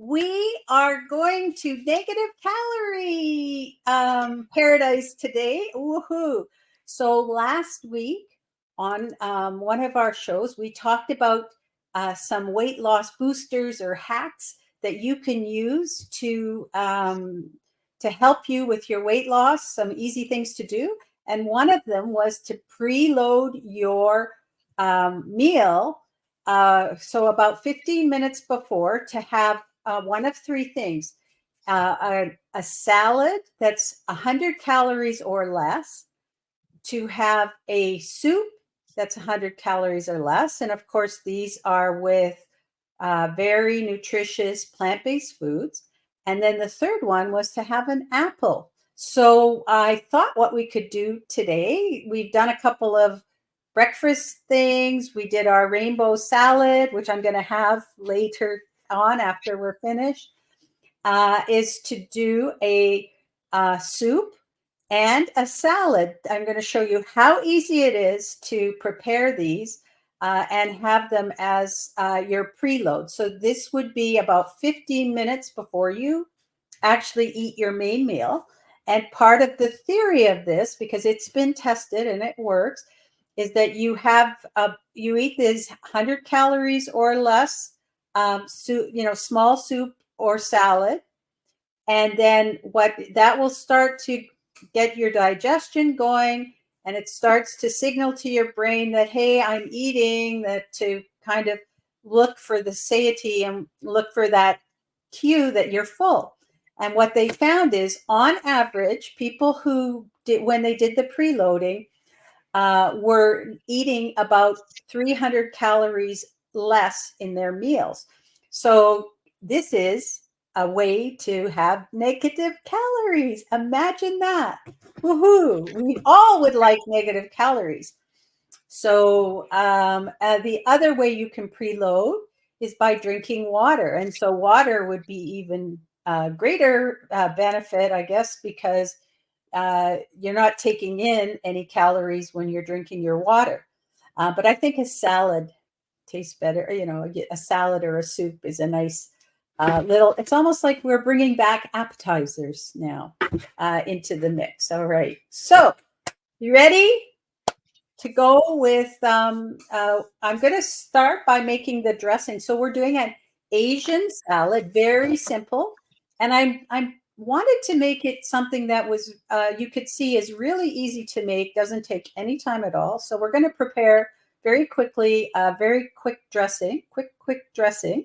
we are going to negative calorie paradise today. Woohoo! So last week on one of our shows, we talked about some weight loss boosters or hacks that you can use to help you with your weight loss, some easy things to do. And one of them was to preload your meal. So about 15 minutes before, to have one of three things: a salad that's 100 calories or less, to have a soup that's 100 calories or less. And of course, these are with very nutritious plant-based foods. And then the third one was to have an apple. So I thought what we could do today, we've done a couple of breakfast things. We did our rainbow salad, which I'm going to have later on after we're finished, is to do a soup and a salad. I'm going to show you how easy it is to prepare these and have them as your preload. So this would be about 15 minutes before you actually eat your main meal. And part of the theory of this, because it's been tested and it works, is that you eat this 100 calories or less soup, small soup or salad, and then what that will start to get your digestion going, and it starts to signal to your brain that, hey, I'm eating, that to kind of look for the satiety and look for that cue that you're full. And what they found is, on average, people who did, when they did the preloading, were eating about 300 calories less in their meals. So this is a way to have negative calories. Imagine that. Woohoo. We all would like negative calories. So the other way you can preload is by drinking water. And so water would be even greater benefit, I guess, because you're not taking in any calories when you're drinking your water. But I think a salad tastes better. A salad or a soup is a nice it's almost like we're bringing back appetizers now into the mix. All right. So you ready to go with, I'm going to start by making the dressing. So we're doing an Asian salad, very simple. And I'm wanted to make it something that was, you could see is really easy to make, doesn't take any time at all. So we're going to prepare very quickly, very quick dressing.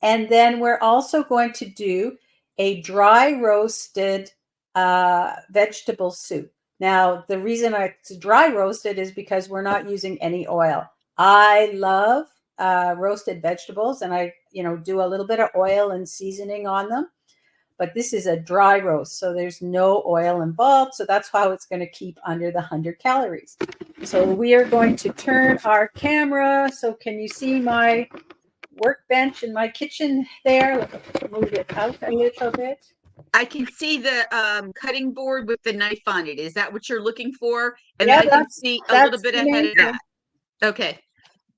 And then we're also going to do a dry roasted vegetable soup. Now, the reason it's dry roasted is because we're not using any oil. I love roasted vegetables, and I, do a little bit of oil and seasoning on them. But this is a dry roast, so there's no oil involved. So that's how it's going to keep under the 100 calories. So we are going to turn our camera. So can you see my workbench in my kitchen there? Let's move it out a little bit. I can see the cutting board with the knife on it. Is that what you're looking for? And Yeah, then I can see a little bit ahead of that. Okay.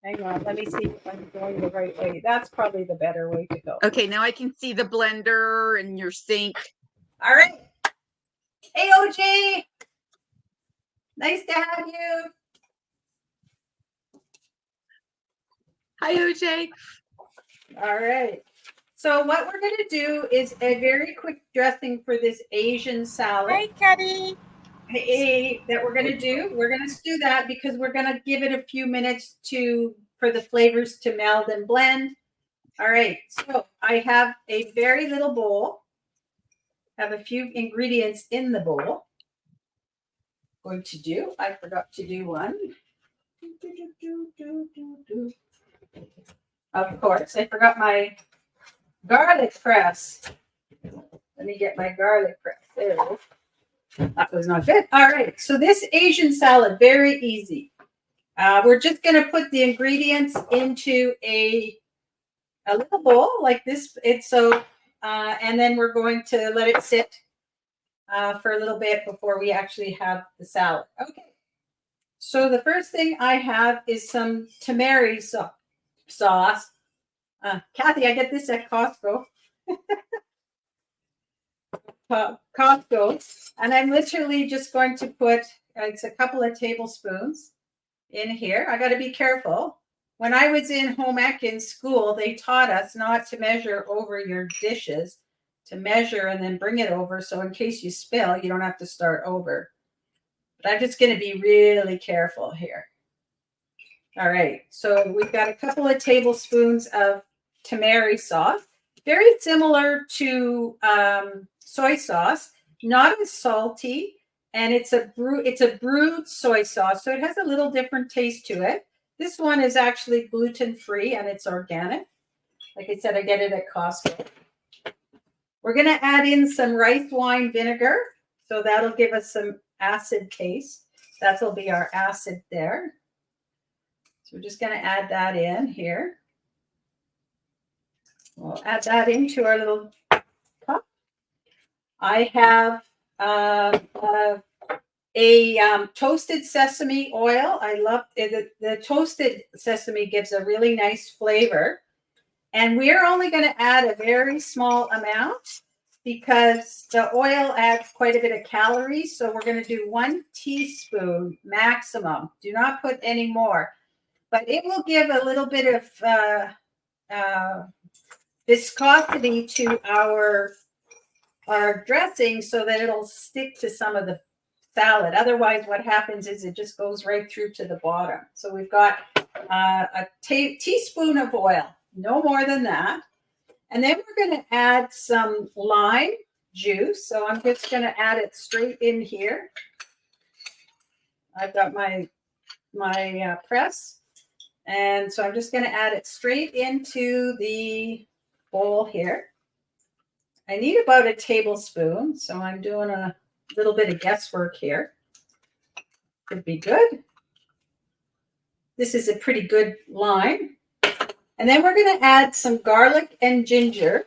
Hang on, let me see if I'm going the right way. That's probably the better way to go. Okay, now I can see the blender and your sink. All right. Hey, OJ. Nice to have you. Hi, OJ. All right. So what we're going to do is a very quick dressing for this Asian salad. Hi, Cuddy. Hey, that we're going to do. We're going to do that because we're going to give it a few minutes for the flavors to meld and blend. All right. So I have a very little bowl. I have a few ingredients in the bowl. I forgot to do one. Of course, I forgot my garlic press. Let me get my garlic press. There. That was not good. All right. So this Asian salad, very easy. We're just going to put the ingredients into a little bowl like this. And then we're going to let it sit for a little bit before we actually have the salad. Okay. So the first thing I have is some tamari sauce. Kathy, I get this at Costco. Costco, and I'm literally just going to put it's a couple of tablespoons in here. I got to be careful. When I was in home ec in school, they taught us not to measure over your dishes, to measure and then bring it over. So in case you spill, you don't have to start over. But I'm just going to be really careful here. All right, so we've got a couple of tablespoons of tamari sauce, very similar to soy sauce, not as salty, and it's a brewed soy sauce, so it has a little different taste to it. This one is actually gluten-free and it's organic. Like I said, I get it at Costco. We're going to add in some rice wine vinegar, so that'll give us some acid taste. That'll be our acid there. So we're just going to add that in here. We'll add that into our little cup. I have toasted sesame oil. I love it. The toasted sesame gives a really nice flavor. And we're only going to add a very small amount because the oil adds quite a bit of calories. So we're going to do 1 teaspoon maximum. Do not put any more. But it will give a little bit of viscosity to our dressing so that it'll stick to some of the salad. Otherwise, what happens is it just goes right through to the bottom. So we've got a teaspoon of oil, no more than that. And then we're going to add some lime juice. So I'm just going to add it straight in here. I've got my press. And so I'm just going to add it straight into the bowl here. I need about a tablespoon, so I'm doing a little bit of guesswork here. Could be good. This is a pretty good lime. And then we're going to add some garlic and ginger.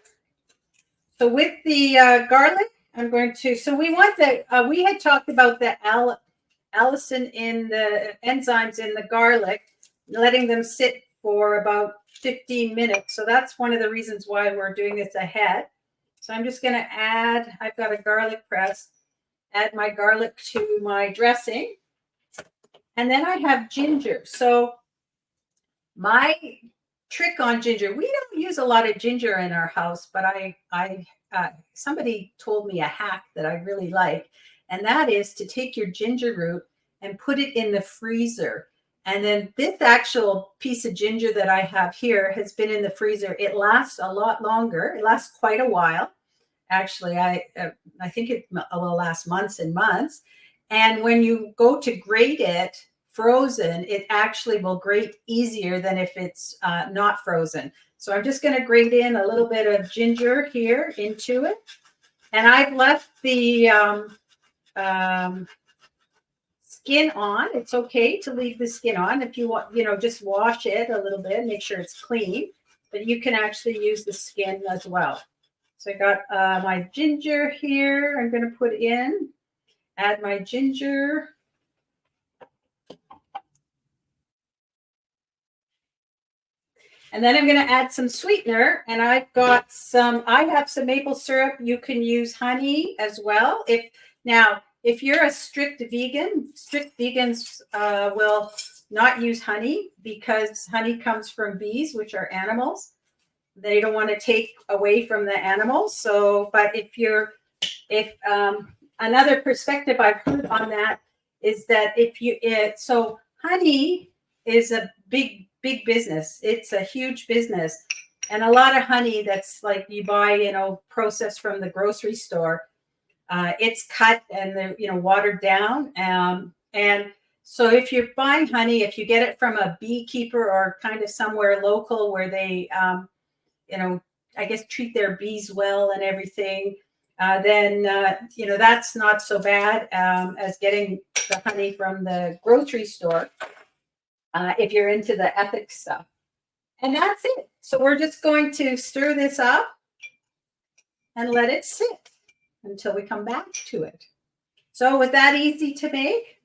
So with the garlic, I'm going to, so we want the, we had talked about the allicin in the enzymes in the garlic, letting them sit for about 15 minutes. So that's one of the reasons why we're doing this ahead. So I'm just going to add, I've got a garlic press, add my garlic to my dressing. And then I have ginger. So my trick on ginger, we don't use a lot of ginger in our house, but somebody told me a hack that I really like. And that is to take your ginger root and put it in the freezer. And then this actual piece of ginger that I have here has been in the freezer. It lasts a lot longer. It lasts quite a while. Actually, I think it will last months and months. And when you go to grate it frozen, it actually will grate easier than if it's not frozen. So I'm just going to grate in a little bit of ginger here into it. And I've left the skin on. It's okay to leave the skin on if you want, just wash it a little bit, make sure it's clean, but you can actually use the skin as well. So I got my ginger here. I'm going to put in, add my ginger. And then I'm going to add some sweetener, and I have some maple syrup. You can use honey as well. If you're a strict vegans will not use honey because honey comes from bees, which are animals. They don't want to take away from the animals. So, but another perspective I've heard on that is that so honey is a big business. It's a huge business. And a lot of honey that's like you buy, processed from the grocery store, it's cut and watered down. And so if you're buying honey, if you get it from a beekeeper or kind of somewhere local where they, I guess treat their bees well and everything, then, that's not so bad as getting the honey from the grocery store if you're into the ethics stuff. And that's it. So we're just going to stir this up and let it sit until we come back to it. So was that easy to make?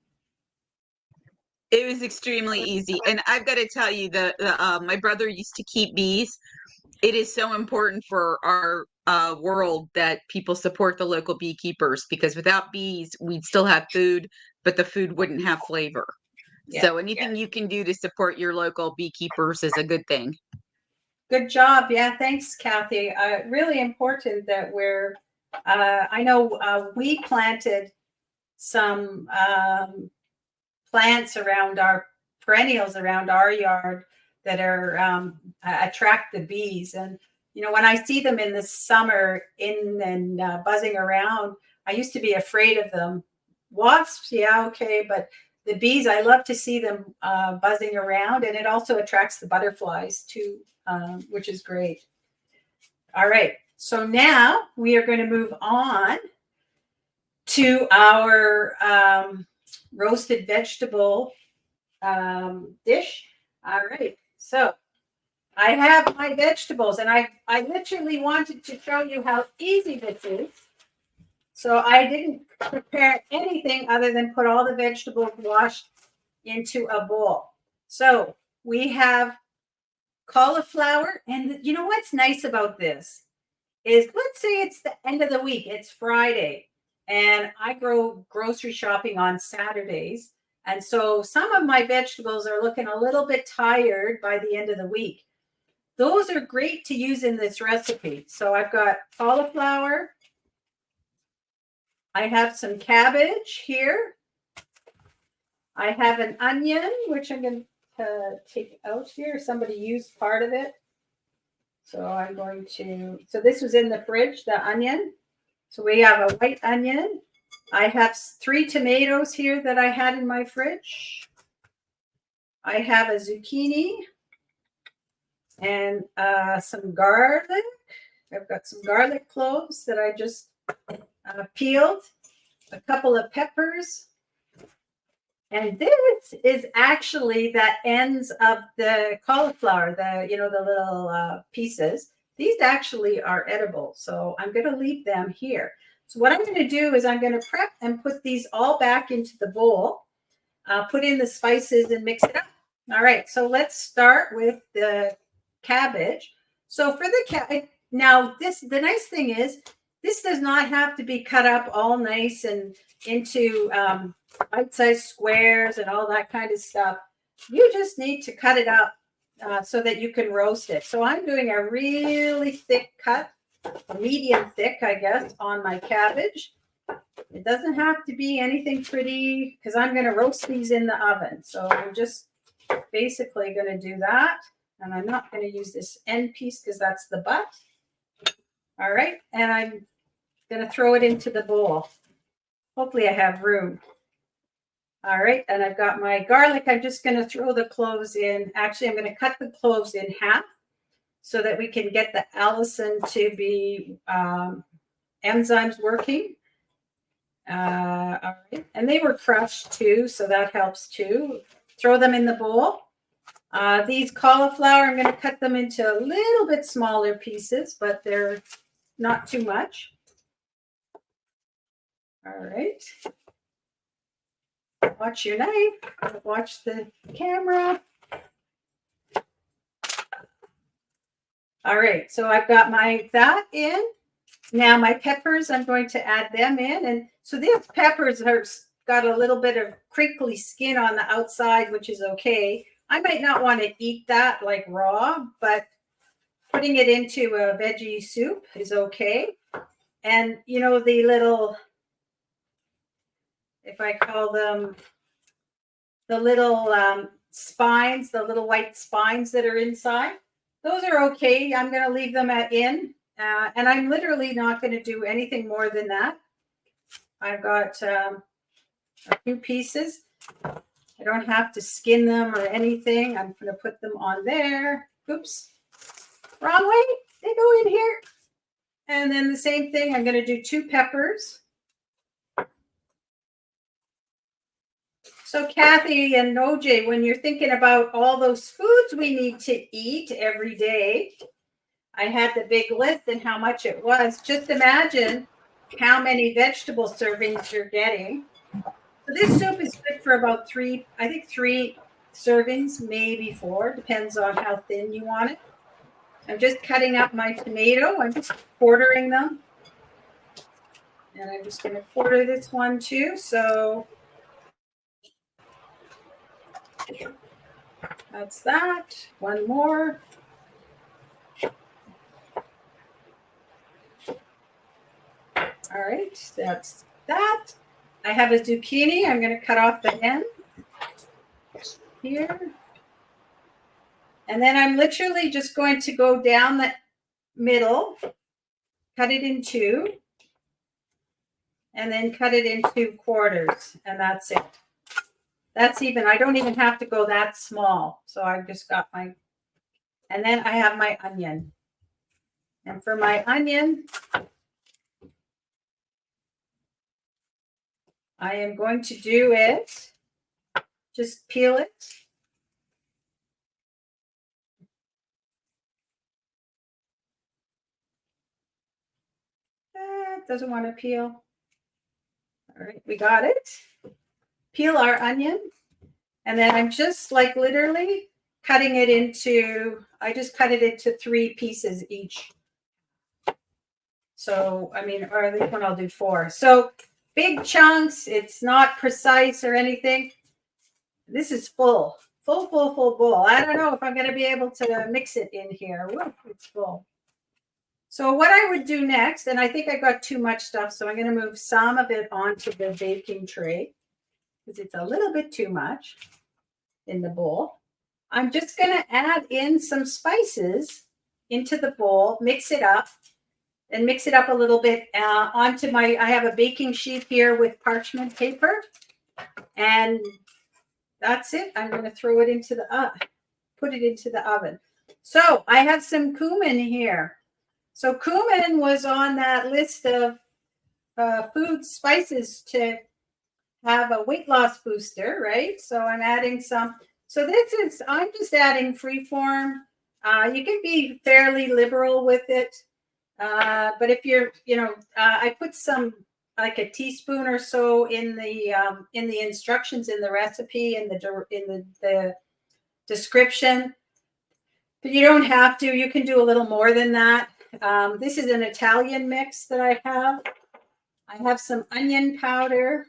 It was extremely easy. And I've got to tell you, my brother used to keep bees. It is so important for our world that people support the local beekeepers, because without bees, we'd still have food, but the food wouldn't have flavor. Yeah. So anything you can do to support your local beekeepers is a good thing. Good job. Yeah, thanks, Kathy. Really important that we're, I know we planted some plants around our perennials around our yard that are attract the bees. And, you know, when I see them in the summer in and buzzing around, I used to be afraid of them. Wasps, yeah, okay, but the bees, I love to see them buzzing around, and it also attracts the butterflies too, which is great. All right, so now we are going to move on to our roasted vegetable dish. All right, so I have my vegetables, and I literally wanted to show you how easy this is. So I didn't prepare anything other than put all the vegetables washed into a bowl. So we have cauliflower, and you know what's nice about this is, let's say it's the end of the week, it's Friday, and I go grocery shopping on Saturdays. And so some of my vegetables are looking a little bit tired by the end of the week. Those are great to use in this recipe. So I've got cauliflower. I have some cabbage here. I have an onion, which I'm going to take out here. Somebody used part of it. So I'm going to, so this was in the fridge, the onion. So we have a white onion. I have 3 tomatoes here that I had in my fridge. I have a zucchini and some garlic. I've got some garlic cloves that I just peeled, a couple of peppers. And this is actually the ends of the cauliflower, the little pieces. These actually are edible, so I'm going to leave them here. So what I'm going to do is I'm going to prep and put these all back into the bowl, put in the spices and mix it up. All right, so let's start with the cabbage. So for the cabbage, now the nice thing is, this does not have to be cut up all nice and into bite-sized squares and all that kind of stuff. You just need to cut it up so that you can roast it. So I'm doing a really thick cut, a medium thick, I guess, on my cabbage. It doesn't have to be anything pretty because I'm going to roast these in the oven. So I'm just basically going to do that. And I'm not going to use this end piece because that's the butt. All right. And I'm going to throw it into the bowl. Hopefully I have room. All right. And I've got my garlic. I'm just going to throw the cloves in. Actually, I'm going to cut the cloves in half so that we can get the allicin to be enzymes working. All right. And they were crushed too, so that helps too. Throw them in the bowl. These cauliflower, I'm going to cut them into a little bit smaller pieces, but they're not too much. All right. Watch your knife. Watch the camera. All right. So I've got that in. Now my peppers, I'm going to add them in. And so these peppers are got a little bit of crinkly skin on the outside, which is okay. I might not want to eat that like raw, but putting it into a veggie soup is okay. And you know, the little, if I call them the little spines, the little white spines that are inside, those are okay. I'm going to leave them in. And I'm literally not going to do anything more than that. I've got a few pieces. I don't have to skin them or anything. I'm going to put them on there. Oops. Wrong way. They go in here. And then the same thing, I'm going to do 2 peppers. So Kathy and OJ, when you're thinking about all those foods we need to eat every day, I had the big list and how much it was. Just imagine how many vegetable servings you're getting. So this soup is good for about 3 servings, maybe 4, depends on how thin you want it. I'm just cutting up my tomato. I'm just quartering them. And I'm just going to quarter this one too. So that's that. One more. All right, that's that. I have a zucchini. I'm going to cut off the end here. And then I'm literally just going to go down the middle, cut it in two, and then cut it into quarters. And that's it. That's even, I don't even have to go that small. So I've just got my, and then I have my onion. And for my onion, I am going to do it, just peel it. It doesn't want to peel. All right, we got it. Peel our onion. And then I'm just like literally cutting it into, I just cut it into 3 pieces each. So, I mean, or this one I'll do 4. So big chunks, it's not precise or anything. This is full bowl. I don't know if I'm going to be able to mix it in here. Woo, it's full. So what I would do next, and I think I got too much stuff, so I'm going to move some of it onto the baking tray because it's a little bit too much in the bowl. I'm just going to add in some spices into the bowl, mix it up, and mix it up a little bit onto my, I have a baking sheet here with parchment paper, and that's it. I'm going to throw it into the, put it into the oven. So I have some cumin here. So cumin was on that list of food spices to have a weight loss booster, right? So I'm adding some. So this is, I'm just adding freeform. You can be fairly liberal with it. But if you're, I put some, like a teaspoon or so in the instructions in the recipe in the description. But you don't have to. You can do a little more than that. This is an Italian mix that I have. I have some onion powder.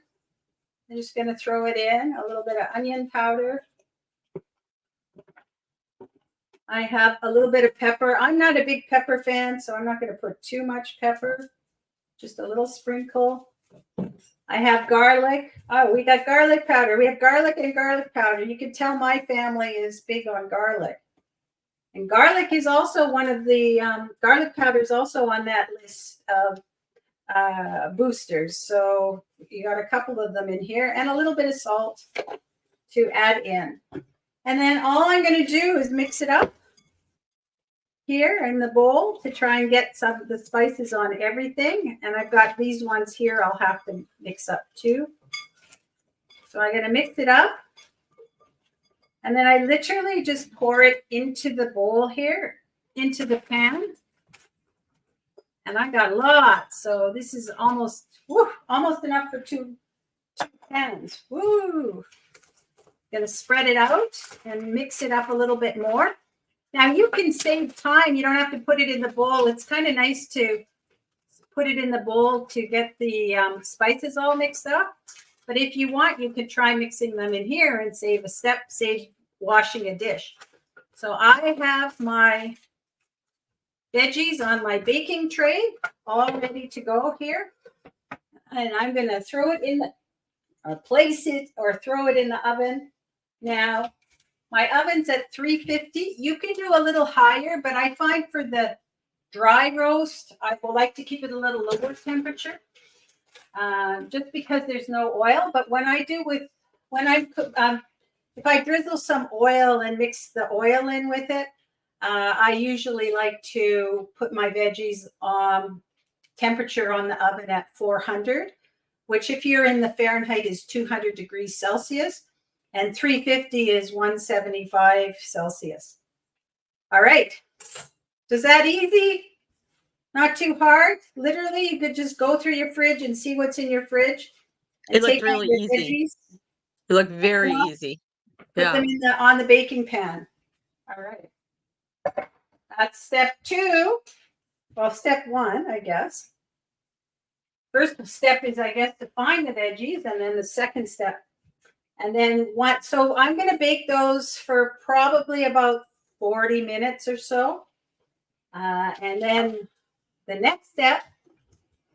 I'm just going to throw it in, a little bit of onion powder. I have a little bit of pepper. I'm not a big pepper fan, so I'm not going to put too much pepper. Just a little sprinkle. I have garlic. Oh, we got garlic powder. We have garlic and garlic powder. You can tell my family is big on garlic. And garlic is also one of the, garlic powder is also on that list of boosters. So you got a couple of them in here and a little bit of salt to add in. And then all I'm going to do is mix it up here in the bowl to try and get some of the spices on everything. And I've got these ones here I'll have to mix up too. So I'm going to mix it up. And then I literally just pour it into the bowl here, into the pan. And I got lots. So this is almost enough for two pans. Woo! Gonna spread it out and mix it up a little bit more. Now you can save time. You don't have to put it in the bowl. It's kind of nice to put it in the bowl to get the spices all mixed up. But if you want, you could try mixing them in here and save a step, save washing a dish. So I have my veggies on my baking tray all ready to go here. And I'm going to throw it in the, or place it or throw it in the oven. Now, my oven's at 350. You can do a little higher, but I find for the dry roast, I will like to keep it a little lower temperature. Just because there's no oil. But when I do with, when I cook, if I drizzle some oil and mix the oil in with it, I usually like to put my veggies temperature on the oven at 400, which if you're in the Fahrenheit is 200 degrees Celsius, and 350 is 175 Celsius. All right. Does that easy? Not too hard. Literally, you could just go through your fridge and see what's in your fridge. It looked really easy. It looked very easy. Put them in on the baking pan. All right. That's step 2. Well, step 1, I guess. First step is, I guess, to find the veggies, and then the second step. And then what? So I'm going to bake those for probably about 40 minutes or so. And then the next step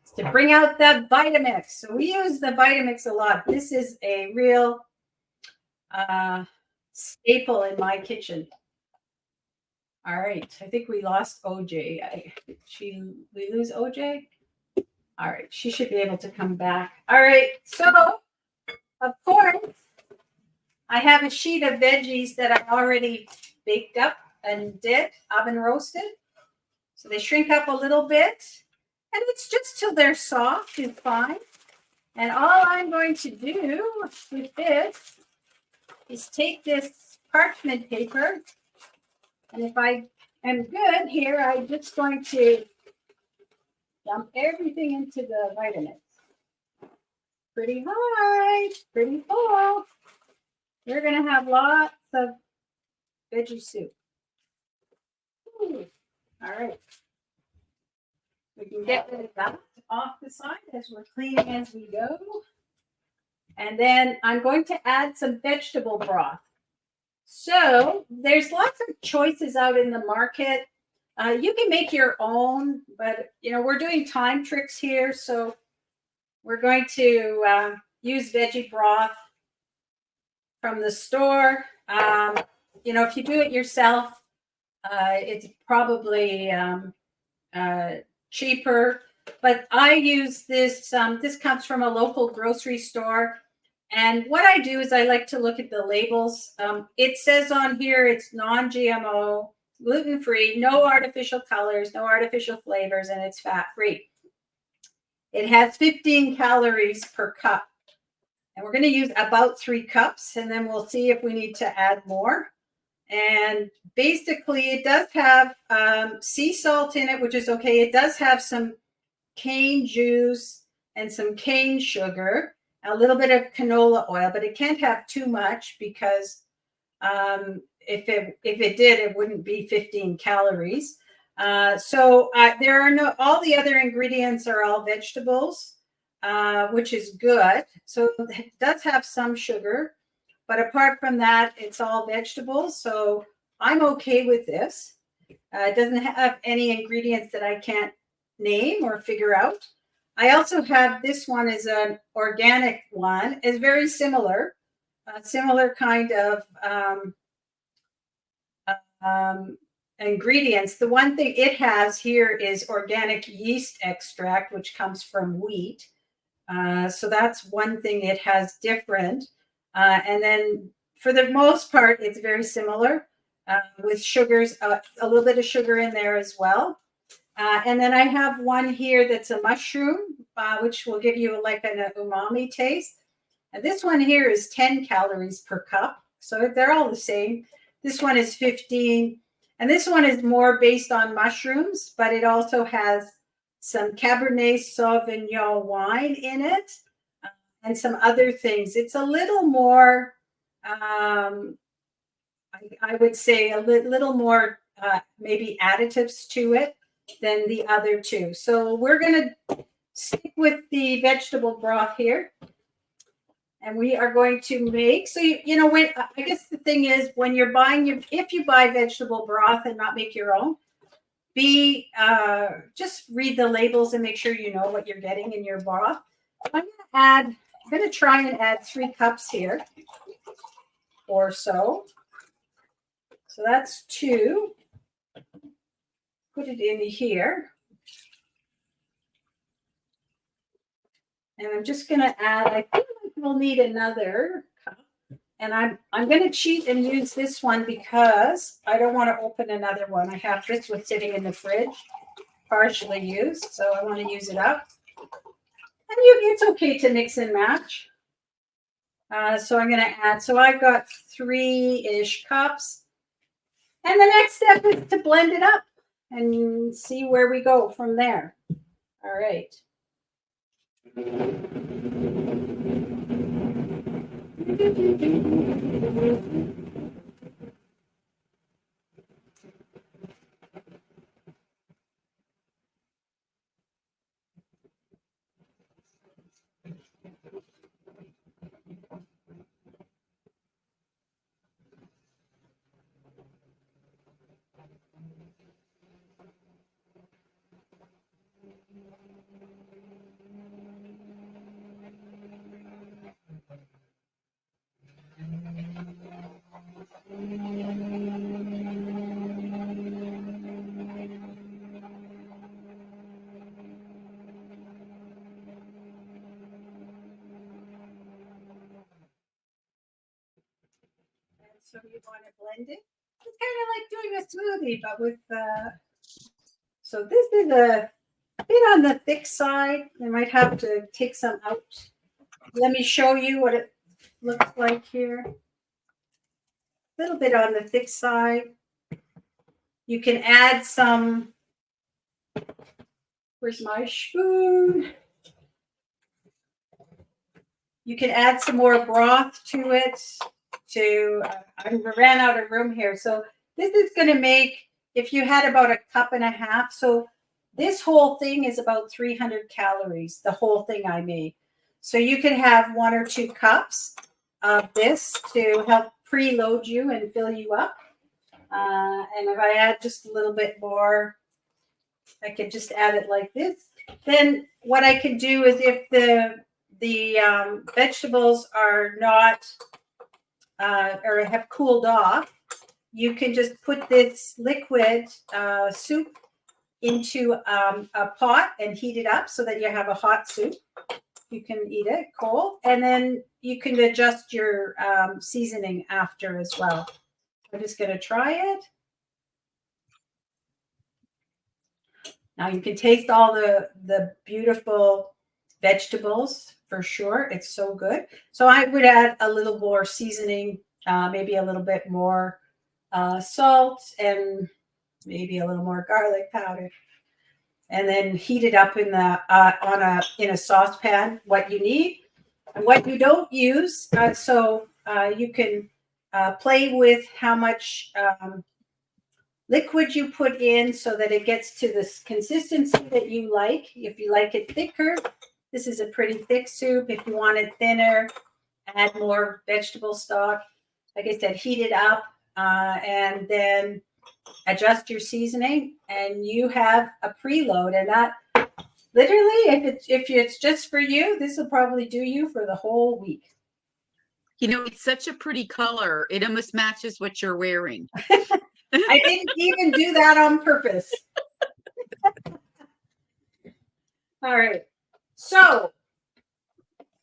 is to bring out that Vitamix. So we use the Vitamix a lot. This is a real staple in my kitchen. All right. I think we lost OJ. We lose OJ? All right. She should be able to come back. All right. So, of course, I have a sheet of veggies that I already baked up and did oven roasted. So they shrink up a little bit, and it's just till they're soft and fine. And all I'm going to do with this is take this parchment paper, and if I am good here, I'm just going to dump everything into the Vitamix. Pretty high, pretty full. We're going to have lots of veggie soup. Ooh. All right. We can get rid of that off the side as we're cleaning as we go. And then I'm going to add some vegetable broth. So there's lots of choices out in the market. You can make your own, but we're doing time tricks here. So we're going to use veggie broth from the store. If you do it yourself, it's probably cheaper, but I use this. This comes from a local grocery store. And what I do is I like to look at the labels. It says on here it's non-GMO, gluten-free, no artificial colors, no artificial flavors, and it's fat-free. It has 15 calories per cup. And we're going to use about 3 cups, and then we'll see if we need to add more. And basically, it does have sea salt in it, which is okay. It does have some cane juice and some cane sugar, a little bit of canola oil, but it can't have too much because if it did, it wouldn't be 15 calories. So there are all the other ingredients are all vegetables, which is good. So it does have some sugar. But apart from that, it's all vegetables. So I'm okay with this. It doesn't have any ingredients that I can't name or figure out. I also have this one is an organic one. It's very similar, similar kind of ingredients. The one thing it has here is organic yeast extract, which comes from wheat. So that's one thing it has different. And then for the most part, it's very similar with sugars, a little bit of sugar in there as well. And then I have one here that's a mushroom, which will give you like an umami taste. And this one here is 10 calories per cup. So they're all the same. This one is 15. And this one is more based on mushrooms, but it also has some Cabernet Sauvignon wine in it and some other things. It's a little more, I would say, a little more maybe additives to it than the other two. So we're going to stick with the vegetable broth here. And we are going to make, so, when, I guess the thing is when you're buying if you buy vegetable broth and not make your own, just read the labels and make sure you know what you're getting in your broth. I'm going to try and add 3 cups here or so. So that's 2. Put it in here. And I'm just going to add, I think we'll need another cup. And I'm going to cheat and use this one because I don't want to open another one. I have this one sitting in the fridge, partially used, so I want to use it up. And it's okay to mix and match. So I'm going to add, so I've got 3-ish cups. And the next step is to blend it up and see where we go from there. All right. So you want to blend it. It's kind of like doing a smoothie, but with so this is a bit on the thick side. I might have to take some out. Let me show you what it looks like here. A little bit on the thick side. You can add some. Where's my spoon? You can add some more broth to it. I ran out of room here. So this is going to make, if you had about a cup and a half. So this whole thing is about 300 calories, the whole thing I made. So you can have 1 or 2 cups of this to help preload you and fill you up. And if I add just a little bit more, I could just add it like this. Then what I can do is if the vegetables are not or have cooled off, you can just put this liquid soup into a pot and heat it up so that you have a hot soup. You can eat it cold, and then you can adjust your seasoning after as well. I'm just going to try it. Now you can taste all the beautiful vegetables for sure. It's so good. So I would add a little more seasoning, maybe a little bit more salt, and maybe a little more garlic powder, and then heat it up in the in a saucepan. What you need and what you don't use. So you can play with how much liquid you put in so that it gets to this consistency that you like. If you like it thicker, this is a pretty thick soup. If you want it thinner, add more vegetable stock. Like I said, heat it up and then adjust your seasoning, and you have a preload. And that literally, if it's just for you, this will probably do you for the whole week. You know, it's such a pretty color. It almost matches what you're wearing. I didn't even do that on purpose. All right. So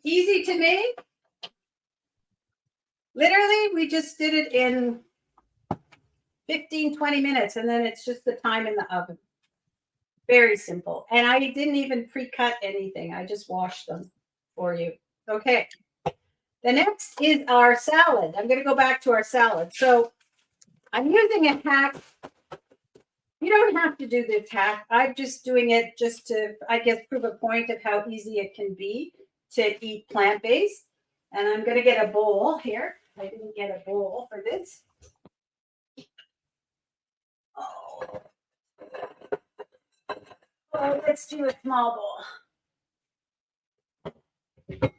easy to make. Literally, we just did it in 15, 20 minutes, and then it's just the time in the oven. Very simple. And I didn't even pre-cut anything. I just washed them for you. Okay. The next is our salad. I'm going to go back to our salad. So I'm using a hack. You don't have to do this hack. I'm just doing it just to, I guess, prove a point of how easy it can be to eat plant-based. And I'm going to get a bowl here. I didn't get a bowl for this. Oh, let's do a small bowl. I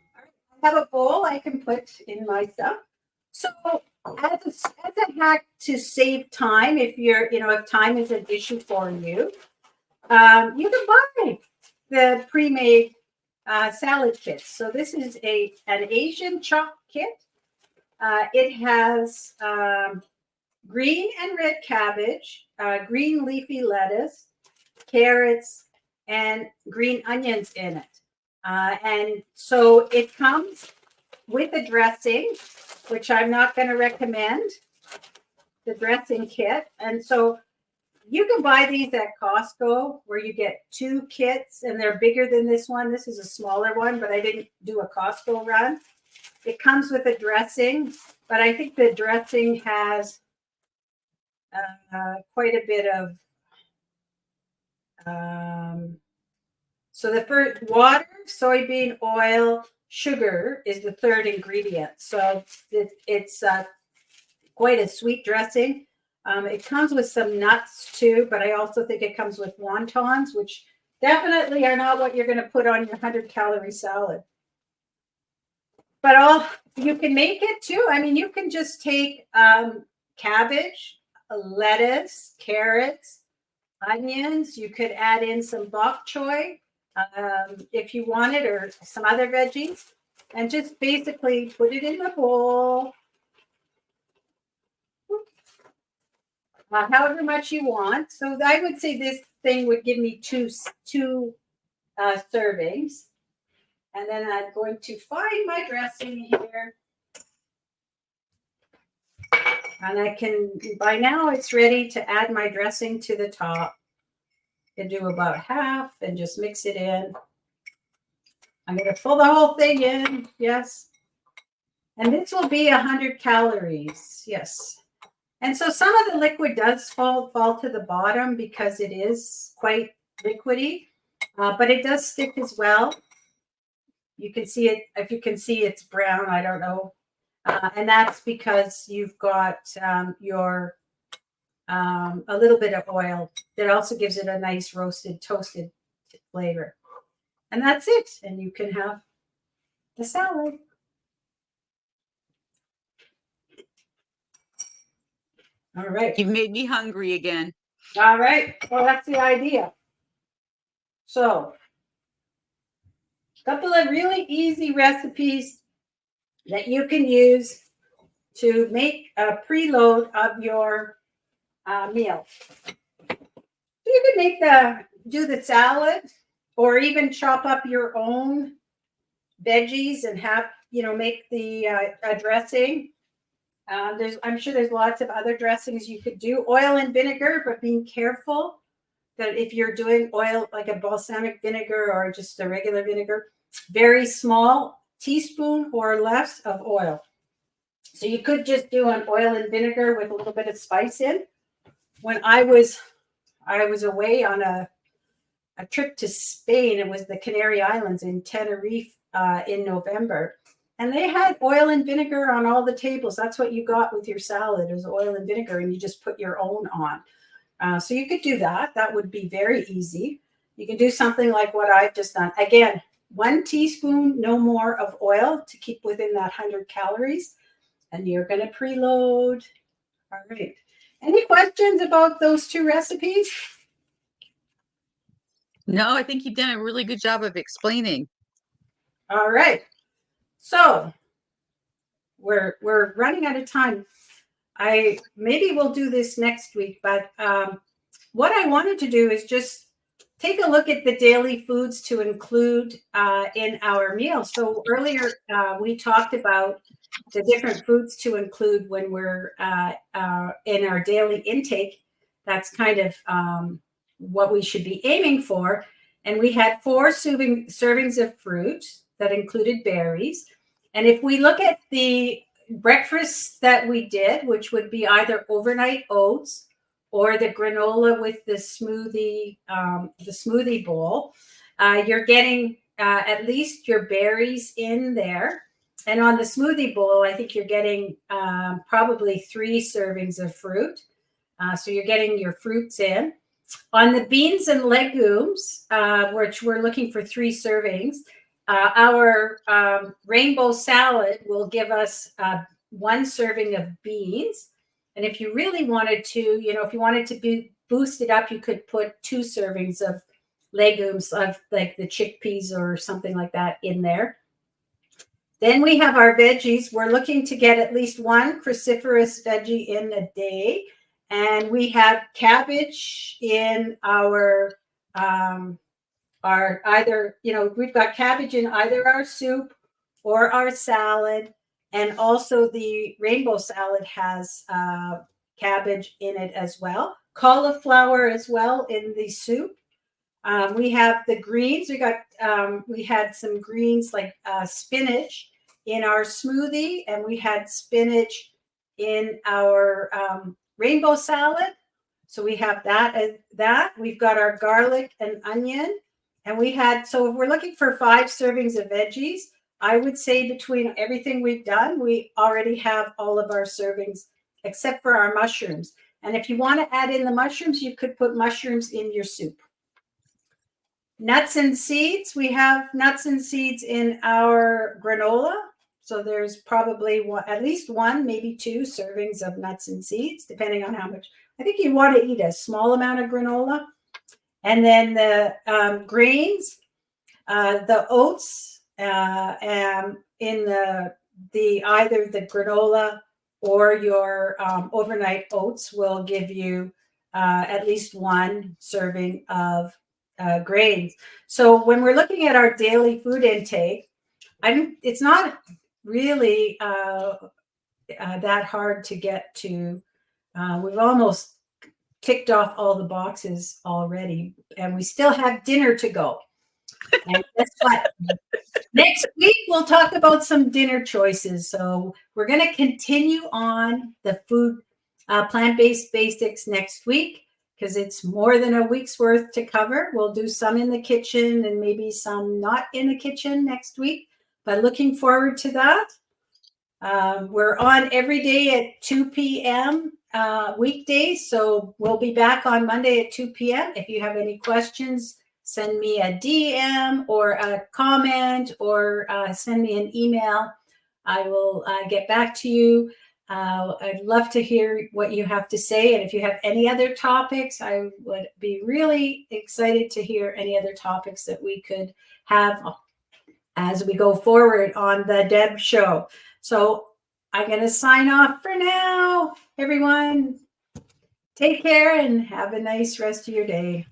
have a bowl I can put in my stuff. So as a hack to save time, if if time is an issue for you, you can buy the pre-made salad kits. So this is an Asian chop kit. It has green and red cabbage, green leafy lettuce, carrots, and green onions in it. And so it comes with a dressing, which I'm not going to recommend, the dressing kit. And so you can buy these at Costco where you get 2 kits, and they're bigger than this one. This is a smaller one, but I didn't do a Costco run. It comes with a dressing, but I think the dressing has quite a bit of so the first, water, soybean oil, sugar is the third ingredient. So it's quite a sweet dressing. It comes with some nuts too, but I also think it comes with wontons, which definitely are not what you're going to put on your 100-calorie salad. But you can make it too. I mean, you can just take cabbage, lettuce, carrots, onions. You could add in some bok choy. if you want it, or some other veggies, and just basically put it in the bowl, however much you want. So I would say this thing would give me two servings. And then I'm going to find my dressing here. And I can, by now it's ready to add my dressing to the top. And do about half and just mix it in. I'm going to fill the whole thing in. Yes. And this will be 100 calories. Yes. And so some of the liquid does fall to the bottom because it is quite liquidy, but it does stick as well. You can see it. If you can see, it's brown. I don't know. And that's because you've got your a little bit of oil that also gives it a nice roasted, toasted flavor. And that's it. And you can have the salad. All right. You've made me hungry again. All right. Well, that's the idea. So, a couple of really easy recipes that you can use to make a preload of your meal. You can do the salad, or even chop up your own veggies and have, make the dressing. I'm sure there's lots of other dressings you could do. Oil and vinegar, but being careful that if you're doing oil, like a balsamic vinegar or just a regular vinegar, very small teaspoon or less of oil. So you could just do an oil and vinegar with a little bit of spice in. When I was away on a trip to Spain, it was the Canary Islands in Tenerife in November. And they had oil and vinegar on all the tables. That's what you got with your salad, is oil and vinegar, and you just put your own on. So you could do that. That would be very easy. You can do something like what I've just done. Again, 1 teaspoon, no more, of oil to keep within that 100 calories. And you're going to preload. All right. Any questions about those two recipes? No, I think you've done a really good job of explaining. All right. So we're running out of time. Maybe we'll do this next week, but what I wanted to do is just take a look at the daily foods to include in our meal. So earlier we talked about the different foods to include when we're in our daily intake. That's kind of what we should be aiming for. And we had 4 servings of fruit that included berries. And if we look at the breakfast that we did, which would be either overnight oats or the granola with the smoothie bowl, you're getting at least your berries in there. And on the smoothie bowl, I think you're getting probably 3 servings of fruit. So you're getting your fruits in. On the beans and legumes, which we're looking for 3 servings, our rainbow salad will give us 1 serving of beans. And if you really wanted to, if you wanted to be boosted up, you could put 2 servings of legumes, of like the chickpeas or something like that, in there. Then we have our veggies. We're looking to get at least 1 cruciferous veggie in a day. And we have cabbage in our either, we've got cabbage in either our soup or our salad. And also the rainbow salad has cabbage in it as well. Cauliflower as well in the soup. We have the greens. We had some greens like spinach in our smoothie, and we had spinach in our rainbow salad. So we have that. We've got our garlic and onion, and so if we're looking for 5 servings of veggies, I would say between everything we've done, we already have all of our servings except for our mushrooms. And if you want to add in the mushrooms, you could put mushrooms in your soup. Nuts and seeds. We have nuts and seeds in our granola. So there's probably at least 1, maybe 2 servings of nuts and seeds, depending on how much. I think you want to eat a small amount of granola. And then the grains. The oats and in the either the granola or your overnight oats will give you at least one serving of grains. So when we're looking at our daily food intake, it's not really that hard to get to. We've almost ticked off all the boxes already, and we still have dinner to go. And guess what? Next week, we'll talk about some dinner choices. So we're going to continue on the food plant-based basics next week because it's more than a week's worth to cover. We'll do some in the kitchen and maybe some not in the kitchen next week, but looking forward to that. We're on every day at 2 p.m. Weekdays, so we'll be back on Monday at 2 p.m. If you have any questions, send me a DM or a comment or send me an email. I will get back to you. I'd love to hear what you have to say. And if you have any other topics, I would be really excited to hear any other topics that we could have as we go forward on the Deb Show. So I'm going to sign off for now. Everyone, take care and have a nice rest of your day.